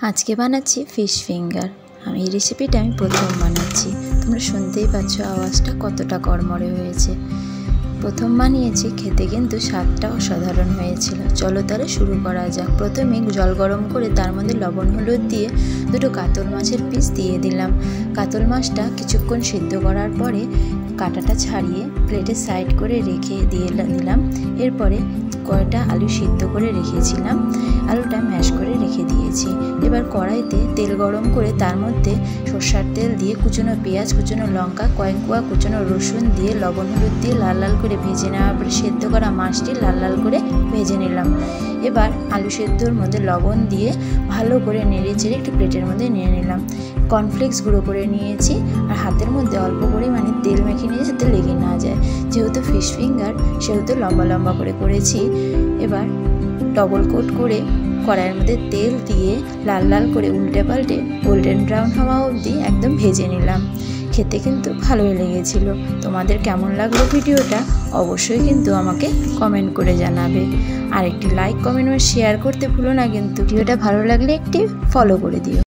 আজকে বানাচ্ছি fish finger. এই রেসিপিটা আমি প্রথম বানাচ্ছি। তোমরা শুনতেই পাচ্ছ আওয়াজটা কতটা কড়মড়ে হয়েছে। প্রথম বানিয়েছি, খেতে কিন্তু স্বাদটা অসাধারণ হয়েছিল। চলো তাহলে শুরু করা যাক। প্রথমে জল গরম করে তার মধ্যে লবণ হলুদ দিয়ে দুটো কাতল মাছের পিস দিয়ে দিলাম। কাতল মাছটা কিছুক্ষণ সিদ্ধ করার পরে কাঁটাটা ছাড়িয়ে প্লেটে সাইড করে রেখে দিলাম। এরপরে কয়টা আলু সিদ্ধ করে রেখেছিলাম, আলুটা ম্যাশ করে রেখে দিয়েছি। এবার কড়াইতে তেল গরম করে তার মধ্যে সরষের তেল দিয়ে কুচনো পেঁয়াজ, কুচনো লঙ্কা, কয়েক কোয়া কুচনো রসুন দিয়ে লবণ হলুদ দিয়ে লাল লাল করে ভেজে নেওয়ার পরে সেদ্ধ করা মাছটি লাল লাল করে ভেজে নিলাম। এবার আলু সেদ্ধর মধ্যে লবণ দিয়ে ভালো করে নেড়ে চেড়ে একটু প্লেটের মধ্যে নিয়ে নিলাম। কর্নফ্লেক্স গুঁড়ো করে নিয়েছি আর হাতের মধ্যে অল্প পরিমাণে তেল মেখে নিয়ে যাতে লেগে না যায়। যেহেতু ফিশ ফিঙ্গার সেহেতু লম্বা লম্বা করে করেছি। এবার ডবল কোট করে কড়াইয়ের মধ্যে তেল দিয়ে লাল লাল করে উল্টে পাল্টে গোল্ডেন ব্রাউন হওয়া অবধি একদম ভেজে নিলাম। খেতে কিন্তু ভালোই লেগেছিল। তোমাদের কেমন লাগলো ভিডিওটা অবশ্যই কিন্তু আমাকে কমেন্ট করে জানাবে। আর একটি লাইক, কমেন্ট ও শেয়ার করতে ভুলো না কিন্তু। ভিডিওটা ভালো লাগলে একটি ফলো করে দিও।